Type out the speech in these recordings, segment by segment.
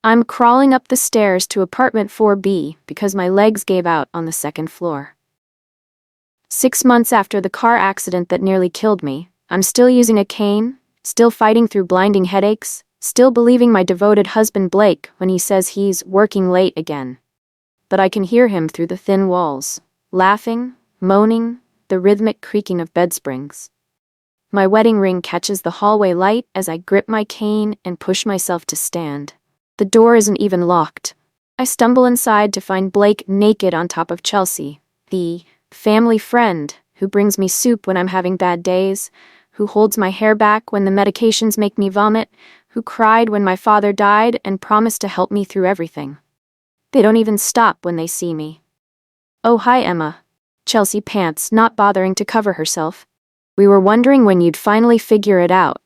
I'm crawling up the stairs to apartment 4B because my legs gave out on the second floor. 6 months after the car accident that nearly killed me, I'm still using a cane, still fighting through blinding headaches, still believing my devoted husband Blake when he says he's working late again. But I can hear him through the thin walls, laughing, moaning, the rhythmic creaking of bed springs. My wedding ring catches the hallway light as I grip my cane and push myself to stand. The door isn't even locked. I stumble inside to find Blake naked on top of Chelsea, the family friend who brings me soup when I'm having bad days, who holds my hair back when the medications make me vomit, who cried when my father died and promised to help me through everything. They don't even stop when they see me. "Oh, hi, Emma." Chelsea pants, not bothering to cover herself. "We were wondering when you'd finally figure it out."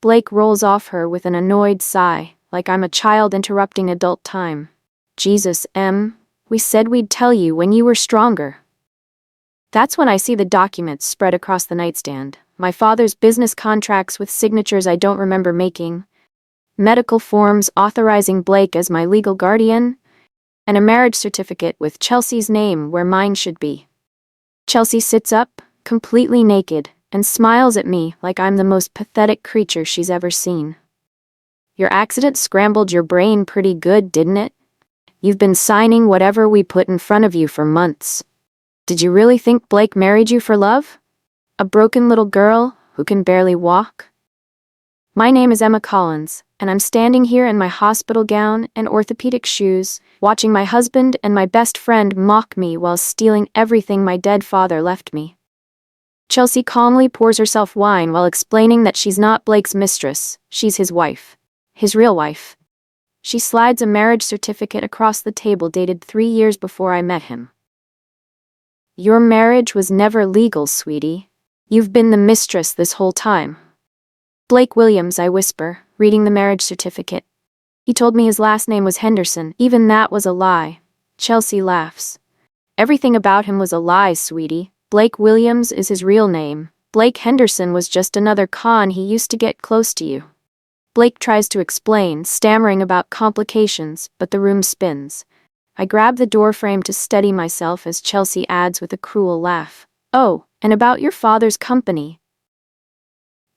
Blake rolls off her with an annoyed sigh, like I'm a child interrupting adult time. "Jesus, Em, we said we'd tell you when you were stronger." That's when I see the documents spread across the nightstand. My father's business contracts with signatures I don't remember making, medical forms authorizing Blake as my legal guardian, and a marriage certificate with Chelsea's name where mine should be. Chelsea sits up, completely naked, and smiles at me like I'm the most pathetic creature she's ever seen. "Your accident scrambled your brain pretty good, didn't it? You've been signing whatever we put in front of you for months. Did you really think Blake married you for love? A broken little girl who can barely walk?" My name is Emma Collins, and I'm standing here in my hospital gown and orthopedic shoes, watching my husband and my best friend mock me while stealing everything my dead father left me. Chelsea calmly pours herself wine while explaining that she's not Blake's mistress, she's his wife. His real wife. She slides a marriage certificate across the table dated 3 years before I met him. "Your marriage was never legal, sweetie. You've been the mistress this whole time." "Blake Williams," I whisper, reading the marriage certificate. "He told me his last name was Henderson. Even that was a lie." Chelsea laughs. "Everything about him was a lie, sweetie. Blake Williams is his real name. Blake Henderson was just another con he used to get close to you." Blake tries to explain, stammering about complications, but the room spins. I grab the doorframe to steady myself as Chelsea adds with a cruel laugh. "Oh, and about your father's company."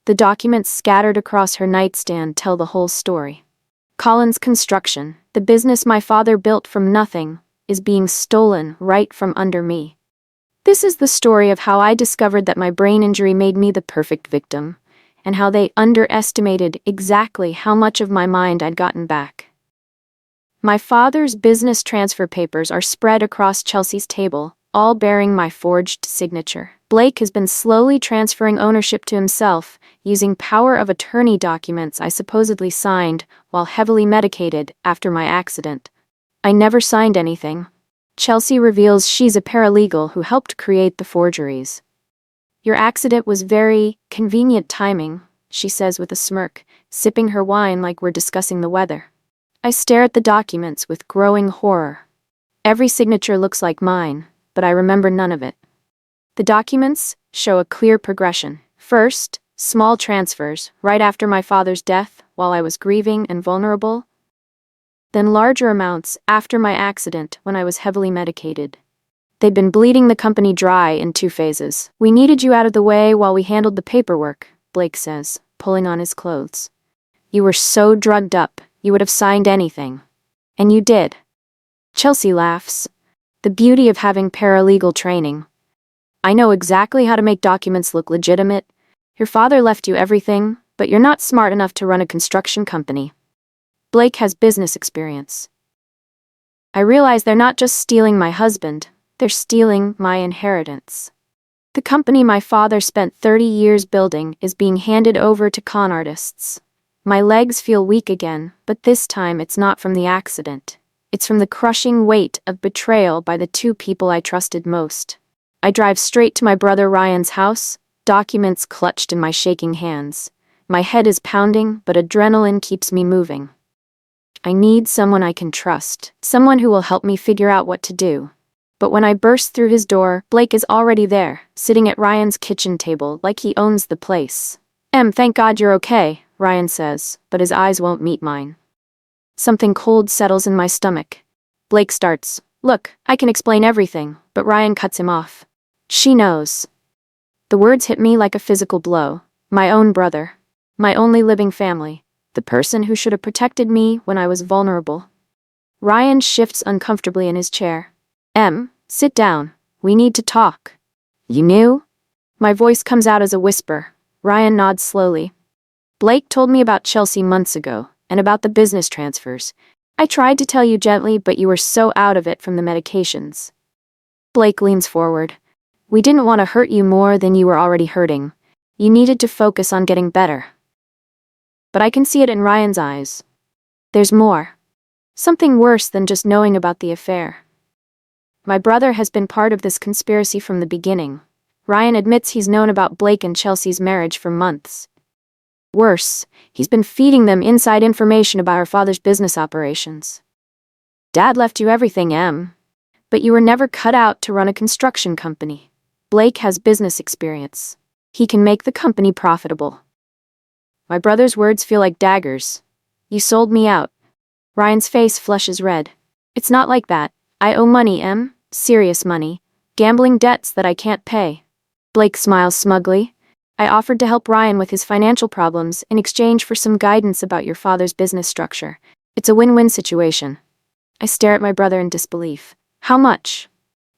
The documents scattered across her nightstand tell the whole story. Collins Construction, the business my father built from nothing, is being stolen right from under me. This is the story of how I discovered that my brain injury made me the perfect victim, and how they underestimated exactly how much of my mind I'd gotten back. My father's business transfer papers are spread across Chelsea's table, all bearing my forged signature. Blake has been slowly transferring ownership to himself, using power of attorney documents I supposedly signed while heavily medicated after my accident. I never signed anything. Chelsea reveals she's a paralegal who helped create the forgeries. "Your accident was very convenient timing," she says with a smirk, sipping her wine like we're discussing the weather. I stare at the documents with growing horror. Every signature looks like mine, but I remember none of it. The documents show a clear progression. First, small transfers, right after my father's death, while I was grieving and vulnerable. Then larger amounts after my accident when I was heavily medicated. They'd been bleeding the company dry in 2 phases. "We needed you out of the way while we handled the paperwork," Blake says, pulling on his clothes. "You were so drugged up, you would have signed anything. And you did." Chelsea laughs. "The beauty of having paralegal training. I know exactly how to make documents look legitimate. Your father left you everything, but you're not smart enough to run a construction company. Blake has business experience." I realize they're not just stealing my husband, they're stealing my inheritance. The company my father spent 30 years building is being handed over to con artists. My legs feel weak again, but this time it's not from the accident. It's from the crushing weight of betrayal by the 2 people I trusted most. I drive straight to my brother Ryan's house, documents clutched in my shaking hands. My head is pounding, but adrenaline keeps me moving. I need someone I can trust, someone who will help me figure out what to do. But when I burst through his door, Blake is already there, sitting at Ryan's kitchen table like he owns the place. "Em, thank God you're okay," Ryan says, but his eyes won't meet mine. Something cold settles in my stomach. Blake starts. Look, I can explain everything, but Ryan cuts him off. She knows. The words hit me like a physical blow. My own brother. My only living family. The person who should have protected me when I was vulnerable. Ryan shifts uncomfortably in his chair. Sit down. We need to talk. You knew? My voice comes out as a whisper. Ryan nods slowly. Blake told me about Chelsea months ago, and about the business transfers. I tried to tell you gently, but you were so out of it from the medications. Blake leans forward. We didn't want to hurt you more than you were already hurting. You needed to focus on getting better. But I can see it in Ryan's eyes. There's more. Something worse than just knowing about the affair. My brother has been part of this conspiracy from the beginning. Ryan admits he's known about Blake and Chelsea's marriage for months. Worse, he's been feeding them inside information about our father's business operations. Dad left you everything, Em. But you were never cut out to run a construction company. Blake has business experience. He can make the company profitable. My brother's words feel like daggers. You sold me out. Ryan's face flushes red. It's not like that. I owe money, Em. Serious money. Gambling debts that I can't pay. Blake smiles smugly. I offered to help Ryan with his financial problems in exchange for some guidance about your father's business structure. It's a win-win situation. I stare at my brother in disbelief. How much?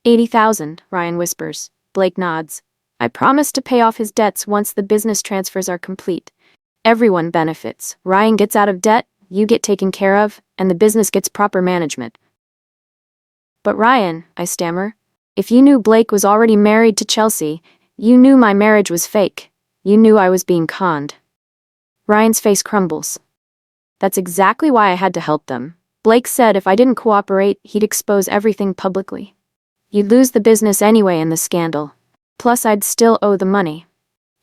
80,000, Ryan whispers. Blake nods. I promised to pay off his debts once the business transfers are complete. Everyone benefits. Ryan gets out of debt, you get taken care of, and the business gets proper management. But Ryan, I stammer, if you knew Blake was already married to Chelsea, you knew my marriage was fake. You knew I was being conned. Ryan's face crumbles. That's exactly why I had to help them. Blake said if I didn't cooperate, he'd expose everything publicly. You'd lose the business anyway in the scandal. Plus, I'd still owe the money.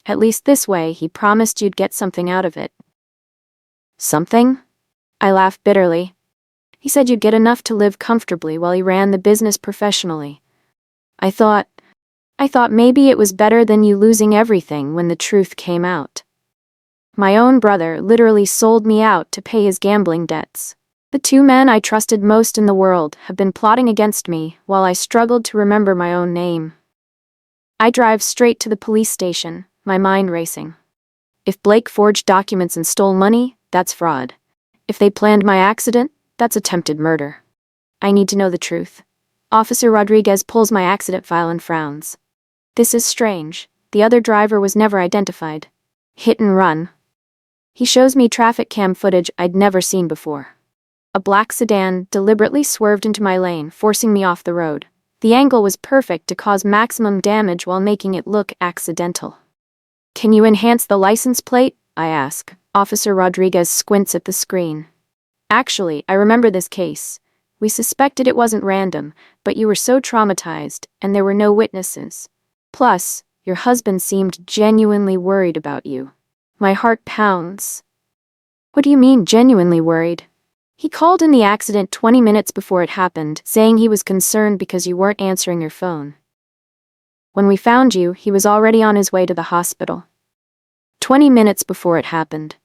At least this way, he promised you'd get something out of it. Something? I laugh bitterly. He said you'd get enough to live comfortably while he ran the business professionally. I thought maybe it was better than you losing everything when the truth came out. My own brother literally sold me out to pay his gambling debts. The two men I trusted most in the world have been plotting against me while I struggled to remember my own name. I drive straight to the police station, my mind racing. If Blake forged documents and stole money, that's fraud. If they planned my accident, that's attempted murder. I need to know the truth. Officer Rodriguez pulls my accident file and frowns. This is strange. The other driver was never identified. Hit and run. He shows me traffic cam footage I'd never seen before. A black sedan deliberately swerved into my lane, forcing me off the road. The angle was perfect to cause maximum damage while making it look accidental. Can you enhance the license plate? I ask. Officer Rodriguez squints at the screen. Actually, I remember this case. We suspected it wasn't random, but you were so traumatized, and there were no witnesses. Plus, your husband seemed genuinely worried about you. My heart pounds. What do you mean, genuinely worried? He called in the accident 20 minutes before it happened, saying he was concerned because you weren't answering your phone. When we found you, he was already on his way to the hospital. 20 minutes before it happened.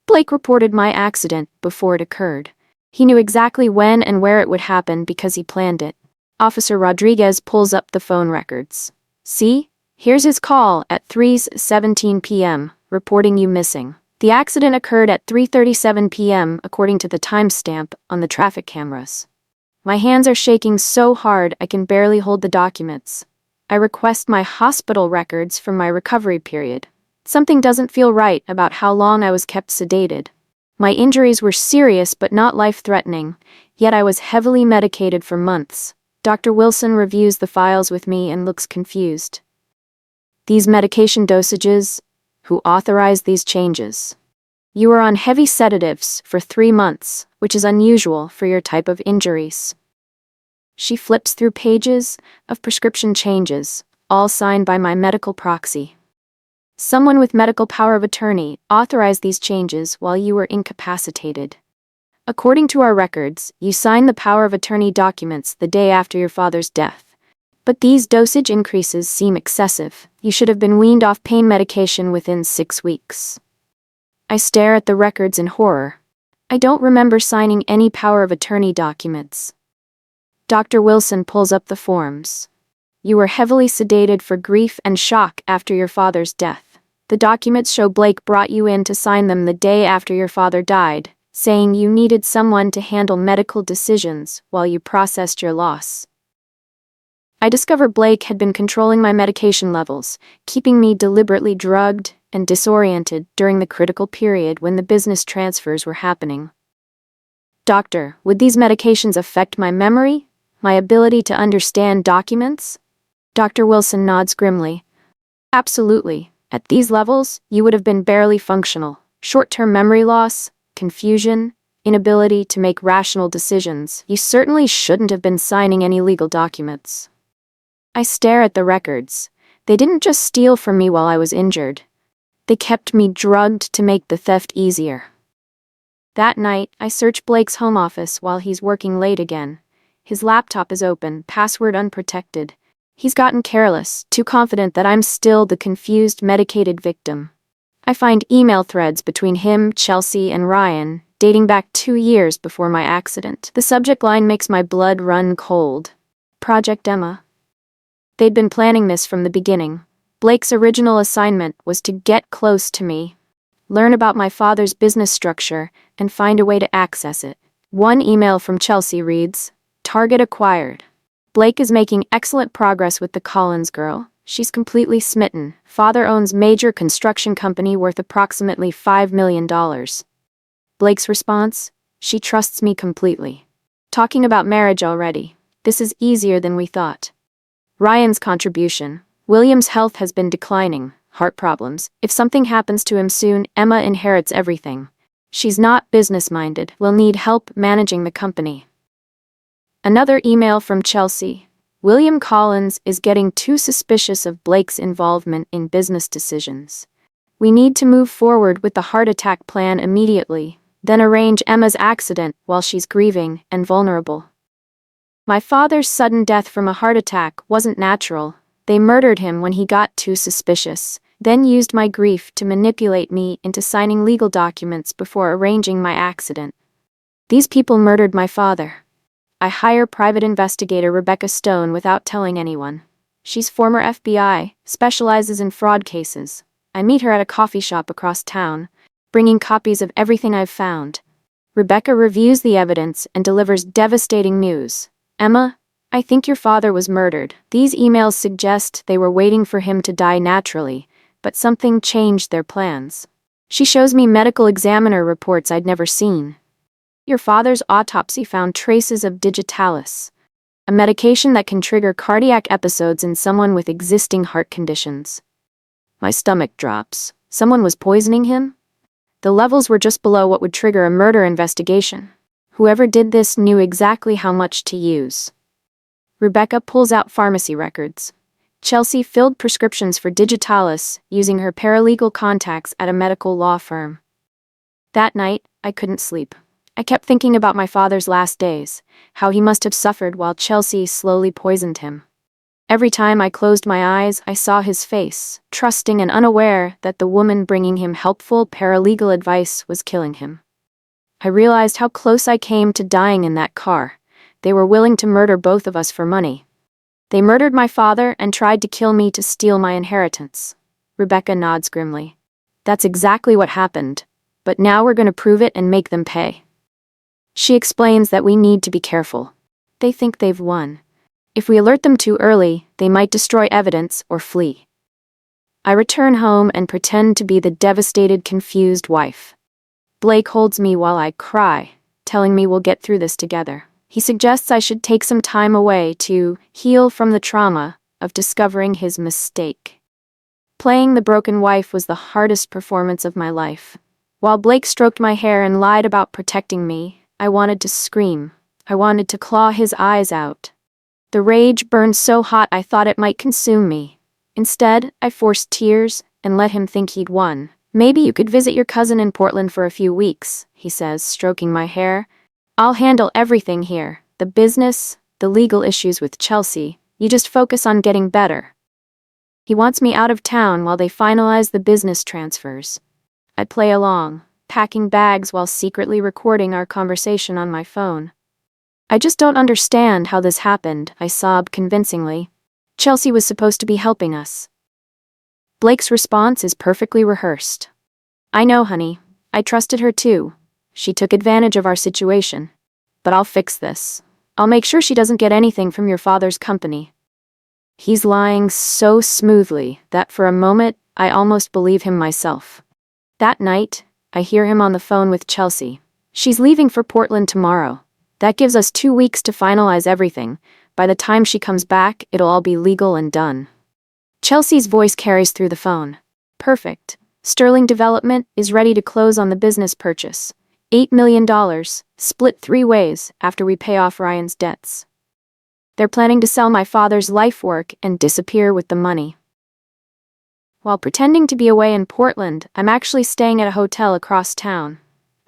Blake reported my accident before it occurred. He knew exactly when and where it would happen because he planned it. Officer Rodriguez pulls up the phone records. See? Here's his call at 3:17 p.m., reporting you missing. The accident occurred at 3:37 p.m. according to the timestamp on the traffic cameras. My hands are shaking so hard I can barely hold the documents. I request my hospital records from my recovery period. Something doesn't feel right about how long I was kept sedated. My injuries were serious but not life-threatening, yet I was heavily medicated for months. Dr. Wilson reviews the files with me and looks confused. These medication dosages? Who authorized these changes? You were on heavy sedatives for 3 months, which is unusual for your type of injuries. She flips through pages of prescription changes, all signed by my medical proxy. Someone with medical power of attorney authorized these changes while you were incapacitated. According to our records, you signed the power of attorney documents the day after your father's death. But these dosage increases seem excessive. You should have been weaned off pain medication within 6 weeks. I stare at the records in horror. I don't remember signing any power of attorney documents. Dr. Wilson pulls up the forms. You were heavily sedated for grief and shock after your father's death. The documents show Blake brought you in to sign them the day after your father died, saying you needed someone to handle medical decisions while you processed your loss. I discover Blake had been controlling my medication levels, keeping me deliberately drugged and disoriented during the critical period when the business transfers were happening. Doctor, would these medications affect my memory? My ability to understand documents? Dr. Wilson nods grimly. Absolutely. At these levels, you would have been barely functional. Short-term memory loss, confusion, inability to make rational decisions. You certainly shouldn't have been signing any legal documents. I stare at the records. They didn't just steal from me while I was injured. They kept me drugged to make the theft easier. That night, I search Blake's home office while he's working late again. His laptop is open, password unprotected. He's gotten careless, too confident that I'm still the confused, medicated victim. I find email threads between him, Chelsea, and Ryan, dating back 2 years before my accident. The subject line makes my blood run cold. Project Emma. They'd been planning this from the beginning. Blake's original assignment was to get close to me, learn about my father's business structure, and find a way to access it. One email from Chelsea reads, "Target acquired. Blake is making excellent progress with the Collins girl. She's completely smitten. Father owns major construction company worth approximately $5 million. Blake's response, "She trusts me completely. Talking about marriage already. This is easier than we thought." Ryan's contribution, "William's health has been declining, heart problems. If something happens to him soon, Emma inherits everything. She's not business-minded, will need help managing the company." Another email from Chelsea. "William Collins is getting too suspicious of Blake's involvement in business decisions. We need to move forward with the heart attack plan immediately, then arrange Emma's accident while she's grieving and vulnerable." My father's sudden death from a heart attack wasn't natural. They murdered him when he got too suspicious, then used my grief to manipulate me into signing legal documents before arranging my accident. These people murdered my father. I hire private investigator Rebecca Stone without telling anyone. She's former FBI, specializes in fraud cases. I meet her at a coffee shop across town, bringing copies of everything I've found. Rebecca reviews the evidence and delivers devastating news. "Emma, I think your father was murdered. These emails suggest they were waiting for him to die naturally, but something changed their plans." She shows me medical examiner reports I'd never seen. Your father's autopsy found traces of digitalis, a medication that can trigger cardiac episodes in someone with existing heart conditions. My stomach drops. Someone was poisoning him? The levels were just below what would trigger a murder investigation. Whoever did this knew exactly how much to use. Rebecca pulls out pharmacy records. Chelsea filled prescriptions for digitalis using her paralegal contacts at a medical law firm. That night, I couldn't sleep. I kept thinking about my father's last days, how he must have suffered while Chelsea slowly poisoned him. Every time I closed my eyes, I saw his face, trusting and unaware that the woman bringing him helpful paralegal advice was killing him. I realized how close I came to dying in that car. They were willing to murder both of us for money. They murdered my father and tried to kill me to steal my inheritance. Rebecca nods grimly. That's exactly what happened, but now we're going to prove it and make them pay. She explains that we need to be careful. They think they've won. If we alert them too early, they might destroy evidence or flee. I return home and pretend to be the devastated, confused wife. Blake holds me while I cry, telling me we'll get through this together. He suggests I should take some time away to heal from the trauma of discovering his mistake. Playing the broken wife was the hardest performance of my life. While Blake stroked my hair and lied about protecting me, I wanted to scream. I wanted to claw his eyes out. The rage burned so hot I thought it might consume me. Instead, I forced tears and let him think he'd won. "Maybe you could visit your cousin in Portland for a few weeks," he says, stroking my hair. "I'll handle everything here. The business, the legal issues with Chelsea. You just focus on getting better." He wants me out of town while they finalize the business transfers. I play along. packing bags while secretly recording our conversation on my phone. I just don't understand how this happened, I sobbed convincingly. Chelsea was supposed to be helping us. Blake's response is perfectly rehearsed. I know, honey. I trusted her too. She took advantage of our situation. But I'll fix this. I'll make sure she doesn't get anything from your father's company. He's lying so smoothly that for a moment, I almost believe him myself. That night, I hear him on the phone with Chelsea. She's leaving for Portland tomorrow. That gives us 2 weeks to finalize everything. By the time she comes back, it'll all be legal and done. Chelsea's voice carries through the phone. Perfect. Sterling Development is ready to close on the business purchase. $8 million, split 3 ways after we pay off Ryan's debts. They're planning to sell my father's life work and disappear with the money. While pretending to be away in Portland, I'm actually staying at a hotel across town.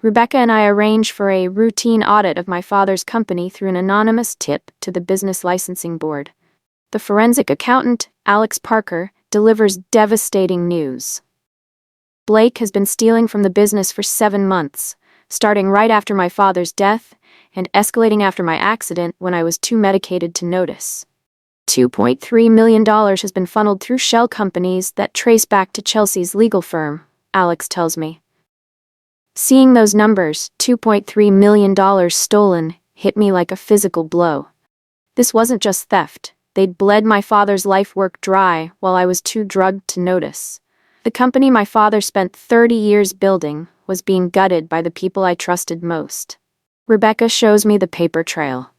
Rebecca and I arrange for a routine audit of my father's company through an anonymous tip to the Business Licensing Board. The forensic accountant, Alex Parker, delivers devastating news. Blake has been stealing from the business for 7 months, starting right after my father's death and escalating after my accident when I was too medicated to notice. $2.3 million has been funneled through shell companies that trace back to Chelsea's legal firm, Alex tells me. Seeing those numbers, $2.3 million stolen, hit me like a physical blow. This wasn't just theft. They'd bled my father's life work dry while I was too drugged to notice. The company my father spent 30 years building was being gutted by the people I trusted most. Rebecca shows me the paper trail.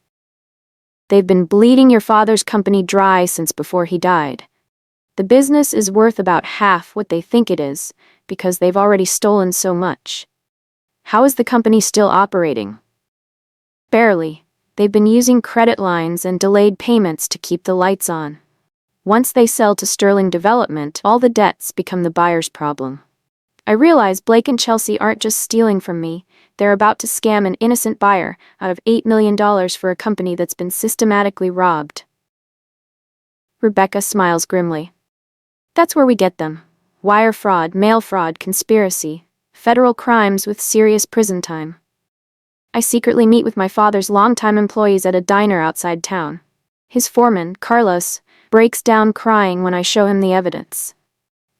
They've been bleeding your father's company dry since before he died. The business is worth about half what they think it is, because they've already stolen so much. How is the company still operating? Barely. They've been using credit lines and delayed payments to keep the lights on. Once they sell to Sterling Development, all the debts become the buyer's problem. I realize Blake and Chelsea aren't just stealing from me, they're about to scam an innocent buyer out of $8 million for a company that's been systematically robbed. Rebecca smiles grimly. That's where we get them. Wire fraud, mail fraud, conspiracy, federal crimes with serious prison time. I secretly meet with my father's longtime employees at a diner outside town. His foreman, Carlos, breaks down crying when I show him the evidence.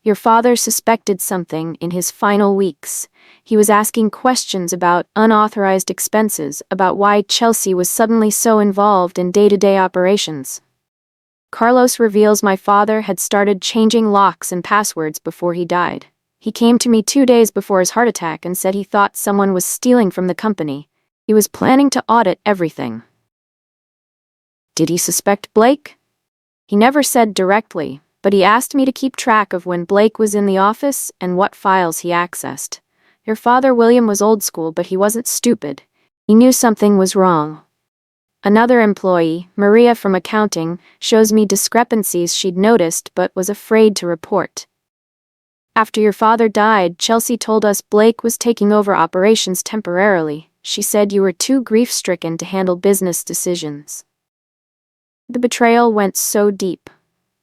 Your father suspected something in his final weeks. He was asking questions about unauthorized expenses, about why Chelsea was suddenly so involved in day-to-day operations. Carlos reveals my father had started changing locks and passwords before he died. He came to me 2 days before his heart attack and said he thought someone was stealing from the company. He was planning to audit everything. Did he suspect Blake? He never said directly, but he asked me to keep track of when Blake was in the office and what files he accessed. Your father, William, was old school, but he wasn't stupid. He knew something was wrong. Another employee, Maria from accounting, shows me discrepancies she'd noticed but was afraid to report. After your father died, Chelsea told us Blake was taking over operations temporarily. She said you were too grief-stricken to handle business decisions. The betrayal went so deep.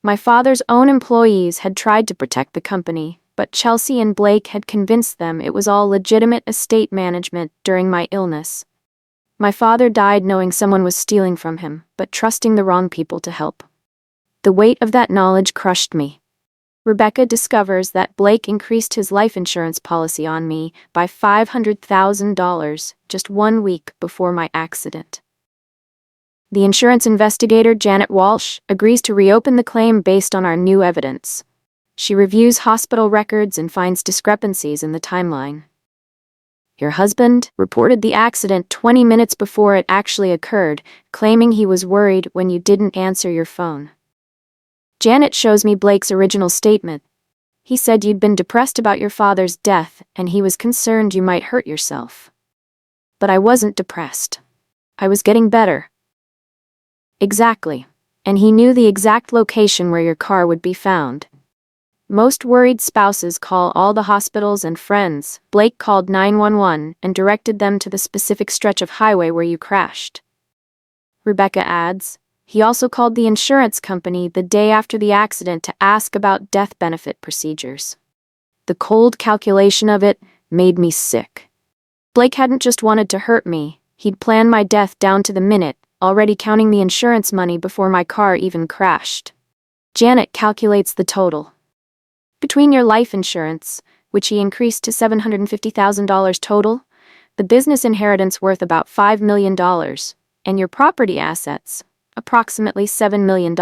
My father's own employees had tried to protect the company, but Chelsea and Blake had convinced them it was all legitimate estate management during my illness. My father died knowing someone was stealing from him, but trusting the wrong people to help. The weight of that knowledge crushed me. Rebecca discovers that Blake increased his life insurance policy on me by $500,000 just 1 week before my accident. The insurance investigator, Janet Walsh, agrees to reopen the claim based on our new evidence. She reviews hospital records and finds discrepancies in the timeline. Your husband reported the accident 20 minutes before it actually occurred, claiming he was worried when you didn't answer your phone. Janet shows me Blake's original statement. He said you'd been depressed about your father's death and he was concerned you might hurt yourself. But I wasn't depressed. I was getting better. Exactly. And he knew the exact location where your car would be found. Most worried spouses call all the hospitals and friends. Blake called 911 and directed them to the specific stretch of highway where you crashed. Rebecca adds, he also called the insurance company the day after the accident to ask about death benefit procedures. The cold calculation of it, made me sick. Blake hadn't just wanted to hurt me, he'd planned my death down to the minute, already counting the insurance money before my car even crashed. Janet calculates the total. Between your life insurance, which he increased to $750,000 total, the business inheritance worth about $5 million, and your property assets, approximately $7 million.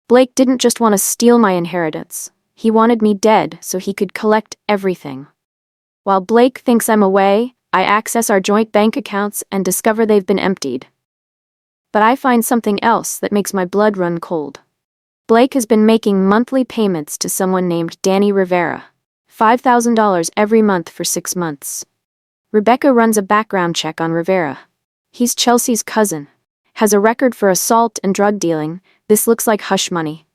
Blake didn't just want to steal my inheritance, he wanted me dead so he could collect everything. While Blake thinks I'm away, I access our joint bank accounts and discover they've been emptied. But I find something else that makes my blood run cold. Blake has been making monthly payments to someone named Danny Rivera, $5,000 every month for 6 months. Rebecca runs a background check on Rivera. He's Chelsea's cousin, has a record for assault and drug dealing. This looks like hush money.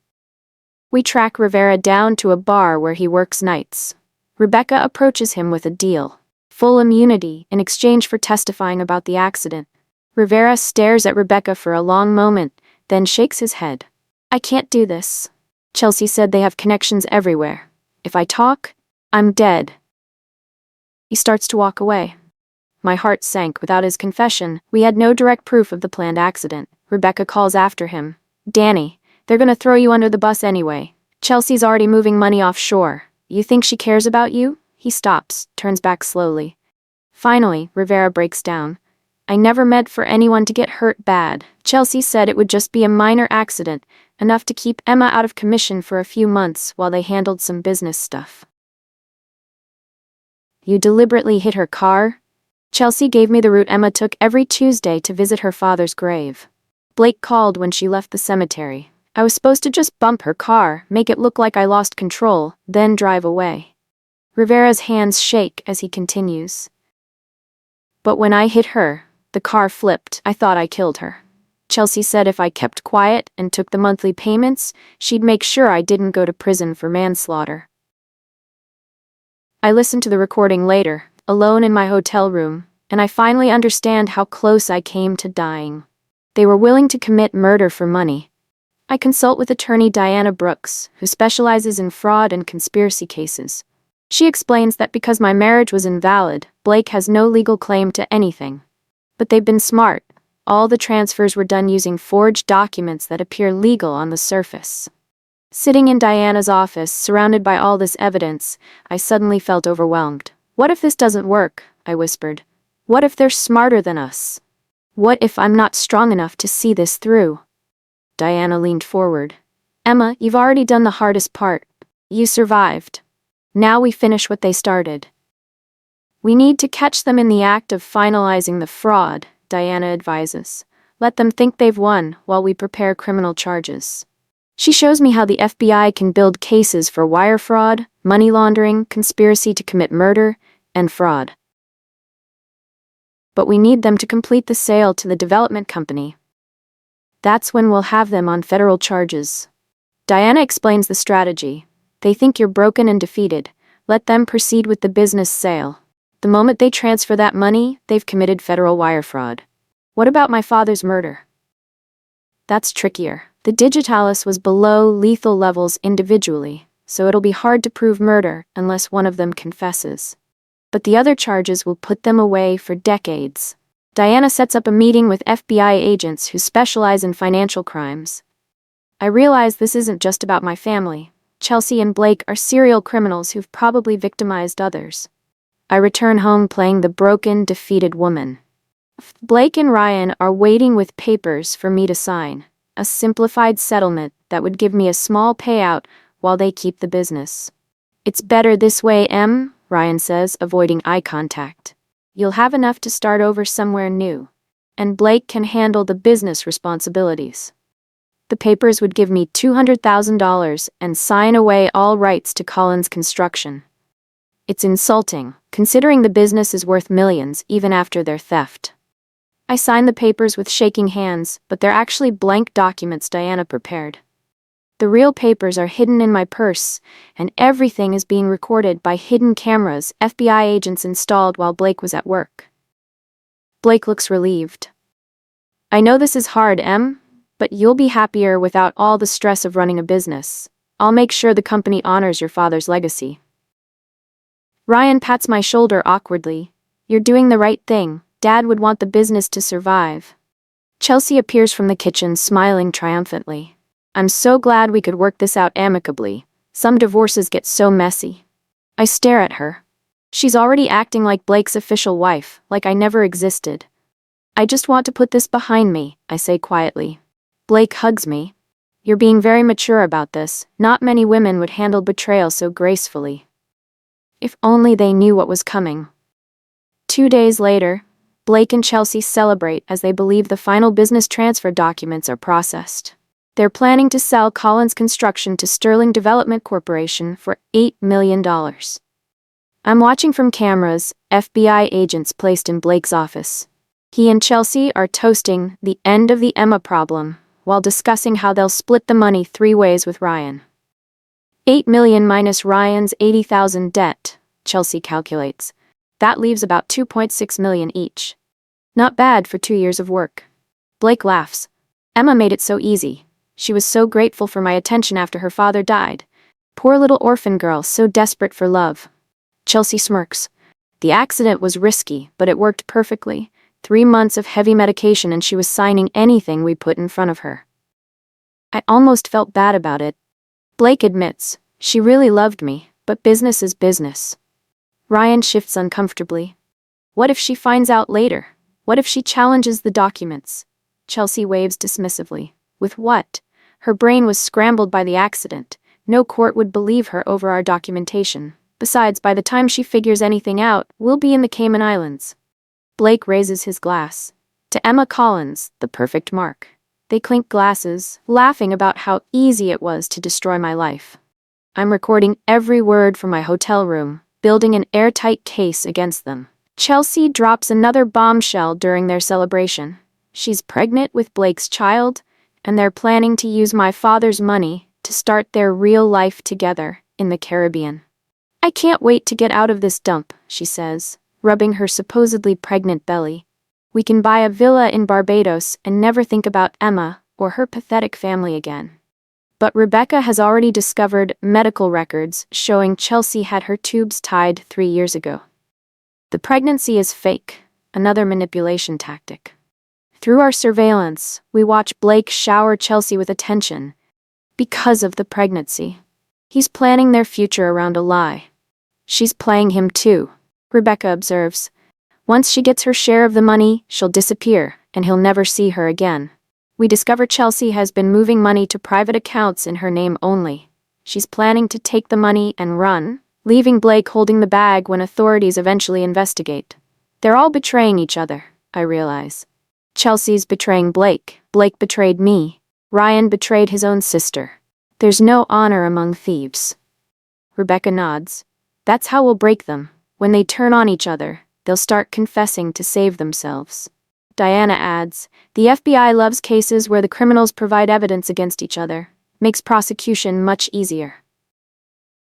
We track Rivera down to a bar where he works nights. Rebecca approaches him with a deal: full immunity in exchange for testifying about the accident. Rivera stares at Rebecca for a long moment, then shakes his head. I can't do this. Chelsea said they have connections everywhere. If I talk, I'm dead. He starts to walk away. My heart sank without his confession. We had no direct proof of the planned accident. Rebecca calls after him. Danny, they're gonna throw you under the bus anyway. Chelsea's already moving money offshore. You think she cares about you? He stops, turns back slowly. Finally, Rivera breaks down. I never meant for anyone to get hurt bad. Chelsea said it would just be a minor accident, enough to keep Emma out of commission for a few months while they handled some business stuff. You deliberately hit her car? Chelsea gave me the route Emma took every Tuesday to visit her father's grave. Blake called when she left the cemetery. I was supposed to just bump her car, make it look like I lost control, then drive away. Rivera's hands shake as he continues. But when I hit her, the car flipped. I thought I killed her. Chelsea said if I kept quiet and took the monthly payments, she'd make sure I didn't go to prison for manslaughter. I listened to the recording later, alone in my hotel room, and I finally understand how close I came to dying. They were willing to commit murder for money. I consult with attorney Diana Brooks, who specializes in fraud and conspiracy cases. She explains that because my marriage was invalid, Blake has no legal claim to anything. But they've been smart. All the transfers were done using forged documents that appear legal on the surface. Sitting in Diana's office, surrounded by all this evidence, I suddenly felt overwhelmed. What if this doesn't work? I whispered. What if they're smarter than us? What if I'm not strong enough to see this through? Diana leaned forward. Emma, you've already done the hardest part. You survived. Now we finish what they started. We need to catch them in the act of finalizing the fraud, Diana advises. Let them think they've won while we prepare criminal charges. She shows me how the FBI can build cases for wire fraud, money laundering, conspiracy to commit murder, and fraud. But we need them to complete the sale to the development company. That's when we'll have them on federal charges. Diana explains the strategy. They think you're broken and defeated. Let them proceed with the business sale. The moment they transfer that money, they've committed federal wire fraud. What about my father's murder? That's trickier. The digitalis was below lethal levels individually, so it'll be hard to prove murder unless one of them confesses. But the other charges will put them away for decades. Diana sets up a meeting with FBI agents who specialize in financial crimes. I realize this isn't just about my family. Chelsea and Blake are serial criminals who've probably victimized others. I return home playing the broken, defeated woman. Blake and Ryan are waiting with papers for me to sign. A simplified settlement that would give me a small payout while they keep the business. It's better this way, Em, Ryan says, avoiding eye contact. You'll have enough to start over somewhere new. And Blake can handle the business responsibilities. The papers would give me $200,000 and sign away all rights to Collins Construction. It's insulting, considering the business is worth millions even after their theft. I sign the papers with shaking hands, but they're actually blank documents Diana prepared. The real papers are hidden in my purse, and everything is being recorded by hidden cameras FBI agents installed while Blake was at work. Blake looks relieved. I know this is hard, Em, but you'll be happier without all the stress of running a business. I'll make sure the company honors your father's legacy. Ryan pats my shoulder awkwardly. You're doing the right thing. Dad would want the business to survive. Chelsea appears from the kitchen, smiling triumphantly. I'm so glad we could work this out amicably. Some divorces get so messy. I stare at her. She's already acting like Blake's official wife, like I never existed. I just want to put this behind me, I say quietly. Blake hugs me. You're being very mature about this. Not many women would handle betrayal so gracefully. If only they knew what was coming. 2 days later, Blake and Chelsea celebrate as they believe the final business transfer documents are processed. They're planning to sell Collins Construction to Sterling Development Corporation for $8 million. I'm watching from cameras, FBI agents placed in Blake's office. He and Chelsea are toasting the end of the Emma problem while discussing how they'll split the money 3 ways with Ryan. $8 million minus Ryan's $80,000 debt, Chelsea calculates. That leaves about $2.6 million each. Not bad for 2 years of work. Blake laughs. Emma made it so easy. She was so grateful for my attention after her father died. Poor little orphan girl, so desperate for love. Chelsea smirks. The accident was risky, but it worked perfectly. 3 months of heavy medication and she was signing anything we put in front of her. I almost felt bad about it. Blake admits, she really loved me, but business is business. Ryan shifts uncomfortably. What if she finds out later? What if she challenges the documents? Chelsea waves dismissively. With what? Her brain was scrambled by the accident. No court would believe her over our documentation. Besides, by the time she figures anything out, we'll be in the Cayman Islands. Blake raises his glass. To Emma Collins, the perfect mark. They clink glasses, laughing about how easy it was to destroy my life. I'm recording every word from my hotel room, building an airtight case against them. Chelsea drops another bombshell during their celebration. She's pregnant with Blake's child, and they're planning to use my father's money to start their real life together in the Caribbean. I can't wait to get out of this dump, she says, rubbing her supposedly pregnant belly. We can buy a villa in Barbados and never think about Emma or her pathetic family again. But Rebecca has already discovered medical records showing Chelsea had her tubes tied 3 years ago. The pregnancy is fake, another manipulation tactic. Through our surveillance, we watch Blake shower Chelsea with attention because of the pregnancy. He's planning their future around a lie. She's playing him too, Rebecca observes. Once she gets her share of the money, she'll disappear, and he'll never see her again. We discover Chelsea has been moving money to private accounts in her name only. She's planning to take the money and run, leaving Blake holding the bag when authorities eventually investigate. They're all betraying each other, I realize. Chelsea's betraying Blake. Blake betrayed me. Ryan betrayed his own sister. There's no honor among thieves. Rebecca nods. That's how we'll break them. When they turn on each other, they'll start confessing to save themselves. Diana adds, the FBI loves cases where the criminals provide evidence against each other. Makes prosecution much easier.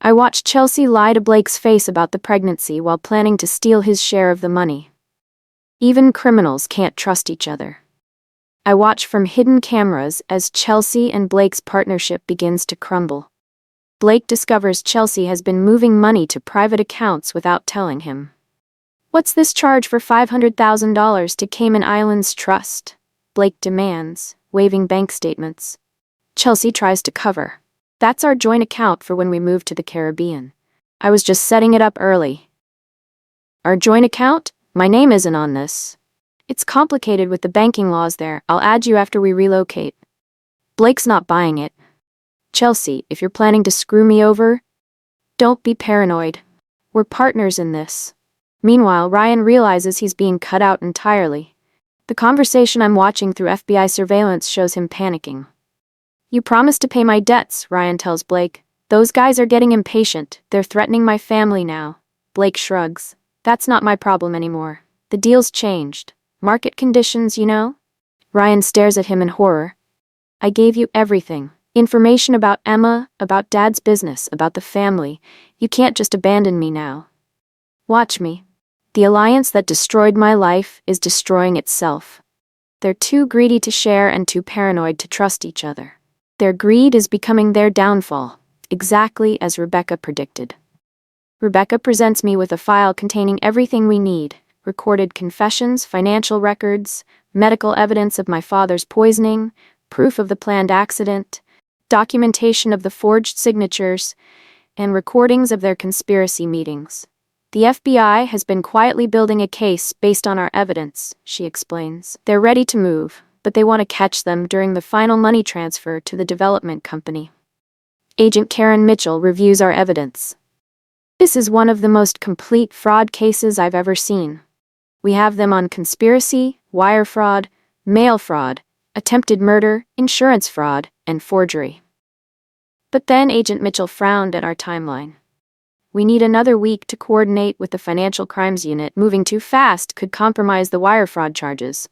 I watched Chelsea lie to Blake's face about the pregnancy while planning to steal his share of the money. Even criminals can't trust each other. I watch from hidden cameras as Chelsea and Blake's partnership begins to crumble. Blake discovers Chelsea has been moving money to private accounts without telling him. What's this charge for $500,000 to Cayman Islands Trust? Blake demands, waving bank statements. Chelsea tries to cover. That's our joint account for when we move to the Caribbean. I was just setting it up early. Our joint account? My name isn't on this. It's complicated with the banking laws there. I'll add you after we relocate. Blake's not buying it. Chelsea, if you're planning to screw me over, don't be paranoid. We're partners in this. Meanwhile, Ryan realizes he's being cut out entirely. The conversation I'm watching through FBI surveillance shows him panicking. You promised to pay my debts, Ryan tells Blake. Those guys are getting impatient. They're threatening my family now. Blake shrugs. That's not my problem anymore. The deal's changed. Market conditions, you know? Ryan stares at him in horror. I gave you everything. Information about Emma, about Dad's business, about the family. You can't just abandon me now. Watch me. The alliance that destroyed my life is destroying itself. They're too greedy to share and too paranoid to trust each other. Their greed is becoming their downfall, exactly as Rebecca predicted. Rebecca presents me with a file containing everything we need: recorded confessions, financial records, medical evidence of my father's poisoning, proof of the planned accident, documentation of the forged signatures, and recordings of their conspiracy meetings. The FBI has been quietly building a case based on our evidence, she explains. They're ready to move, but they want to catch them during the final money transfer to the development company. Agent Karen Mitchell reviews our evidence. This is one of the most complete fraud cases I've ever seen. We have them on conspiracy, wire fraud, mail fraud, attempted murder, insurance fraud, and forgery. But then Agent Mitchell frowned at our timeline. We need another week to coordinate with the Financial Crimes Unit. Moving too fast could compromise the wire fraud charges.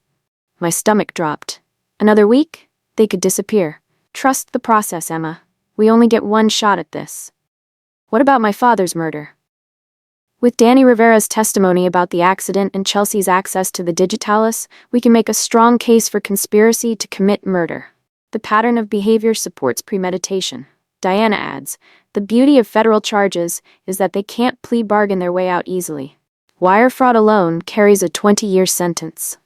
My stomach dropped. Another week? They could disappear. Trust the process, Emma. We only get one shot at this. What about my father's murder? With Danny Rivera's testimony about the accident and Chelsea's access to the digitalis, we can make a strong case for conspiracy to commit murder. The pattern of behavior supports premeditation. Diana adds, the beauty of federal charges is that they can't plea bargain their way out easily. Wire fraud alone carries a 20-year sentence.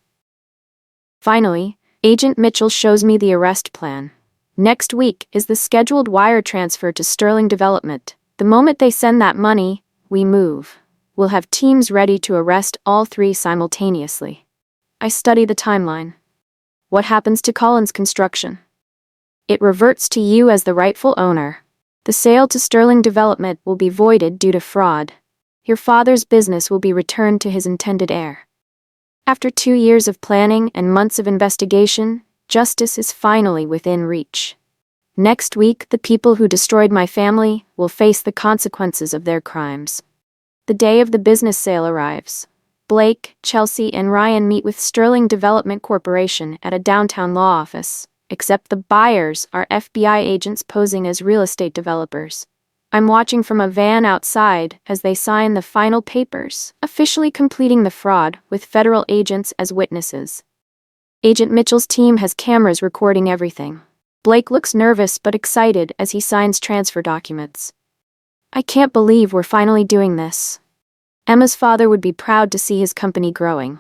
Finally, Agent Mitchell shows me the arrest plan. Next week is the scheduled wire transfer to Sterling Development. The moment they send that money, we move. We'll have teams ready to arrest all three simultaneously. I study the timeline. What happens to Collins Construction? It reverts to you as the rightful owner. The sale to Sterling Development will be voided due to fraud. Your father's business will be returned to his intended heir. After 2 years of planning and months of investigation, justice is finally within reach. Next week, the people who destroyed my family will face the consequences of their crimes. The day of the business sale arrives. Blake, Chelsea, and Ryan meet with Sterling Development Corporation at a downtown law office, except the buyers are FBI agents posing as real estate developers. I'm watching from a van outside as they sign the final papers, officially completing the fraud with federal agents as witnesses. Agent Mitchell's team has cameras recording everything. Blake looks nervous but excited as he signs transfer documents. I can't believe we're finally doing this. Emma's father would be proud to see his company growing.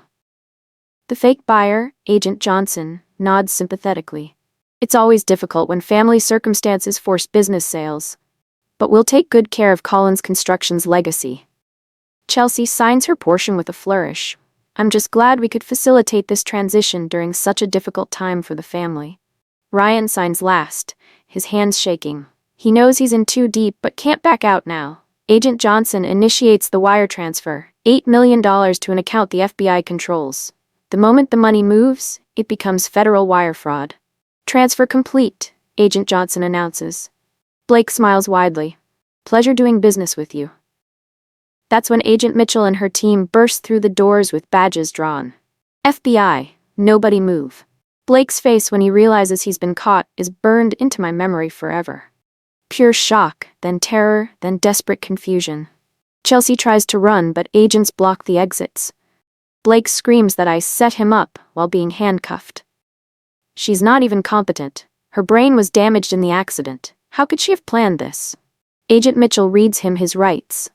The fake buyer, Agent Johnson, nods sympathetically. It's always difficult when family circumstances force business sales. But we'll take good care of Collins Construction's legacy. Chelsea signs her portion with a flourish. I'm just glad we could facilitate this transition during such a difficult time for the family. Ryan signs last, his hands shaking. He knows he's in too deep but can't back out now. Agent Johnson initiates the wire transfer, $8 million to an account the FBI controls. The moment the money moves, it becomes federal wire fraud. Transfer complete, Agent Johnson announces. Blake smiles widely. Pleasure doing business with you. That's when Agent Mitchell and her team burst through the doors with badges drawn. FBI, nobody move. Blake's face when he realizes he's been caught is burned into my memory forever. Pure shock, then terror, then desperate confusion. Chelsea tries to run, but agents block the exits. Blake screams that I set him up while being handcuffed. She's not even competent. Her brain was damaged in the accident. How could she have planned this? Agent Mitchell reads him his rights.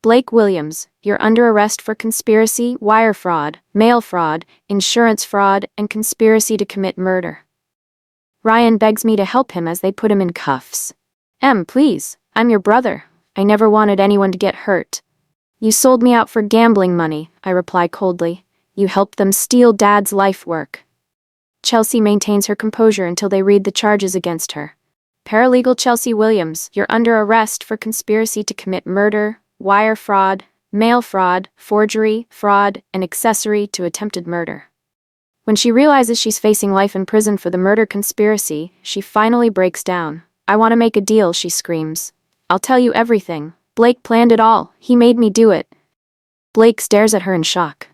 Blake Williams, you're under arrest for conspiracy, wire fraud, mail fraud, insurance fraud, and conspiracy to commit murder. Ryan begs me to help him as they put him in cuffs. Please, I'm your brother. I never wanted anyone to get hurt. You sold me out for gambling money, I reply coldly. You helped them steal Dad's life work. Chelsea maintains her composure until they read the charges against her. Paralegal Chelsea Williams, you're under arrest for conspiracy to commit murder, wire fraud, mail fraud, forgery, fraud, and accessory to attempted murder. When she realizes she's facing life in prison for the murder conspiracy, she finally breaks down. I want to make a deal, she screams. I'll tell you everything. Blake planned it all. He made me do it. Blake stares at her in shock.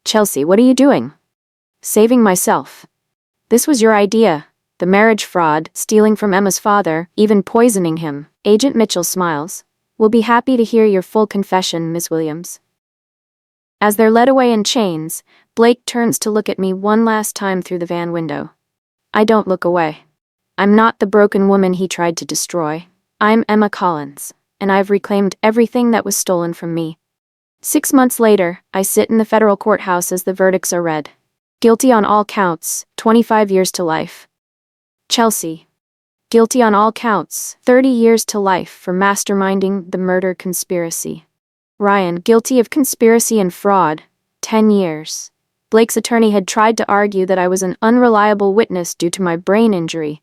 Chelsea, what are you doing? Saving myself. This was your idea. The marriage fraud, stealing from Emma's father, even poisoning him. Agent Mitchell smiles. We'll be happy to hear your full confession, Ms. Williams. As they're led away in chains, Blake turns to look at me one last time through the van window. I don't look away. I'm not the broken woman he tried to destroy. I'm Emma Collins, and I've reclaimed everything that was stolen from me. 6 months later, I sit in the federal courthouse as the verdicts are read. Guilty on all counts, 25 years to life. Chelsea. Guilty on all counts, 30 years to life for masterminding the murder conspiracy. Ryan, guilty of conspiracy and fraud, 10 years. Blake's attorney had tried to argue that I was an unreliable witness due to my brain injury,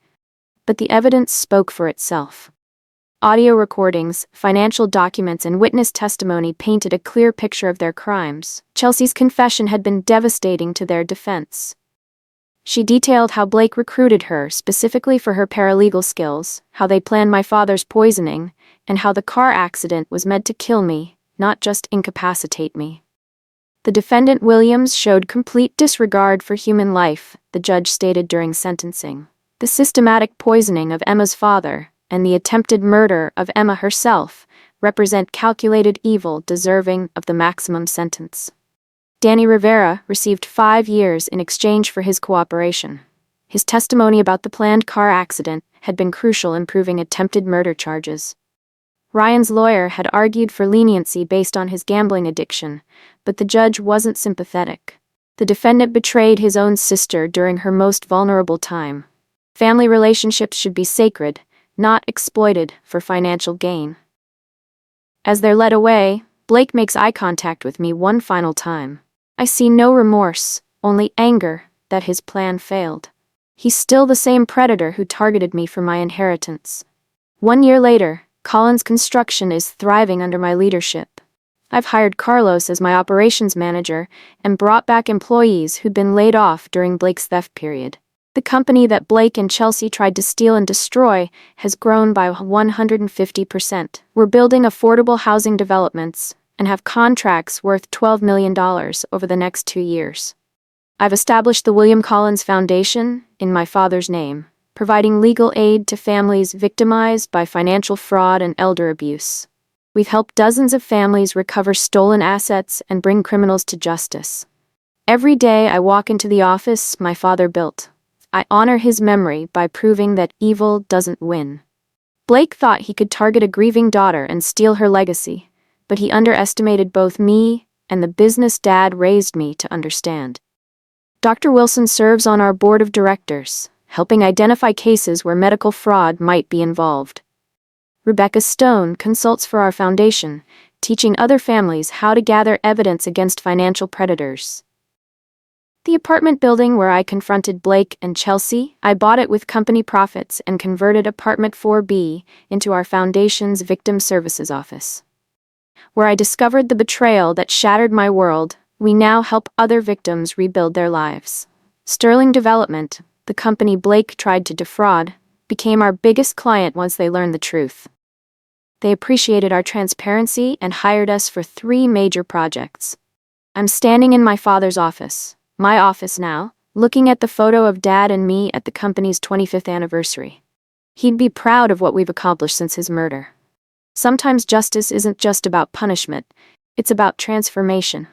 but the evidence spoke for itself. Audio recordings, financial documents, and witness testimony painted a clear picture of their crimes. Chelsea's confession had been devastating to their defense. She detailed how Blake recruited her specifically for her paralegal skills, how they planned my father's poisoning, and how the car accident was meant to kill me, not just incapacitate me. The defendant Williams showed complete disregard for human life, the judge stated during sentencing. The systematic poisoning of Emma's father and the attempted murder of Emma herself represent calculated evil deserving of the maximum sentence. Danny Rivera received 5 years in exchange for his cooperation. His testimony about the planned car accident had been crucial in proving attempted murder charges. Ryan's lawyer had argued for leniency based on his gambling addiction, but the judge wasn't sympathetic. The defendant betrayed his own sister during her most vulnerable time. Family relationships should be sacred, not exploited for financial gain. As they're led away, Blake makes eye contact with me one final time. I see no remorse, only anger that his plan failed. He's still the same predator who targeted me for my inheritance. 1 year later, Collins Construction is thriving under my leadership. I've hired Carlos as my operations manager and brought back employees who'd been laid off during Blake's theft period. The company that Blake and Chelsea tried to steal and destroy has grown by 150%. We're building affordable housing developments and have contracts worth $12 million over the next 2 years. I've established the William Collins Foundation in my father's name, providing legal aid to families victimized by financial fraud and elder abuse. We've helped dozens of families recover stolen assets and bring criminals to justice. Every day I walk into the office my father built. I honor his memory by proving that evil doesn't win. Blake thought he could target a grieving daughter and steal her legacy, but he underestimated both me and the business Dad raised me to understand. Dr. Wilson serves on our board of directors, helping identify cases where medical fraud might be involved. Rebecca Stone consults for our foundation, teaching other families how to gather evidence against financial predators. The apartment building where I confronted Blake and Chelsea, I bought it with company profits and converted apartment 4B into our foundation's victim services office. Where I discovered the betrayal that shattered my world, we now help other victims rebuild their lives. Sterling Development, the company Blake tried to defraud, became our biggest client once they learned the truth. They appreciated our transparency and hired us for 3 major projects. I'm standing in my father's office, my office now, looking at the photo of Dad and me at the company's 25th anniversary. He'd be proud of what we've accomplished since his murder. Sometimes justice isn't just about punishment, it's about transformation.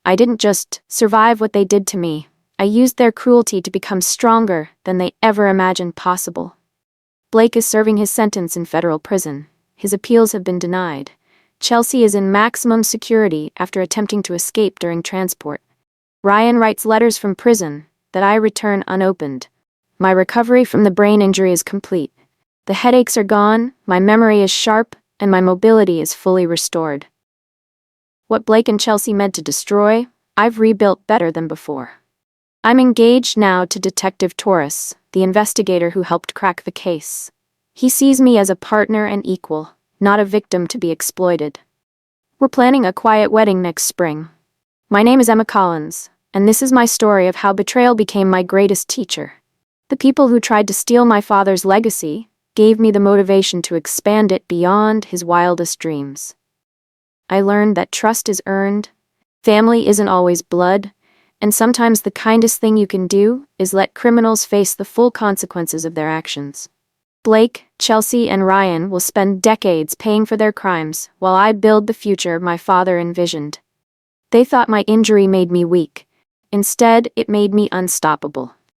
I didn't just survive what they did to me, I used their cruelty to become stronger than they ever imagined possible. Blake is serving his sentence in federal prison. His appeals have been denied. Chelsea is in maximum security after attempting to escape during transport. Ryan writes letters from prison that I return unopened. My recovery from the brain injury is complete. The headaches are gone, my memory is sharp, and my mobility is fully restored. What Blake and Chelsea meant to destroy, I've rebuilt better than before. I'm engaged now to Detective Torres, the investigator who helped crack the case. He sees me as a partner and equal, not a victim to be exploited. We're planning a quiet wedding next spring. My name is Emma Collins, and this is my story of how betrayal became my greatest teacher. The people who tried to steal my father's legacy gave me the motivation to expand it beyond his wildest dreams. I learned that trust is earned, family isn't always blood, and sometimes the kindest thing you can do is let criminals face the full consequences of their actions. Blake, Chelsea, and Ryan will spend decades paying for their crimes while I build the future my father envisioned. They thought my injury made me weak. Instead, it made me unstoppable.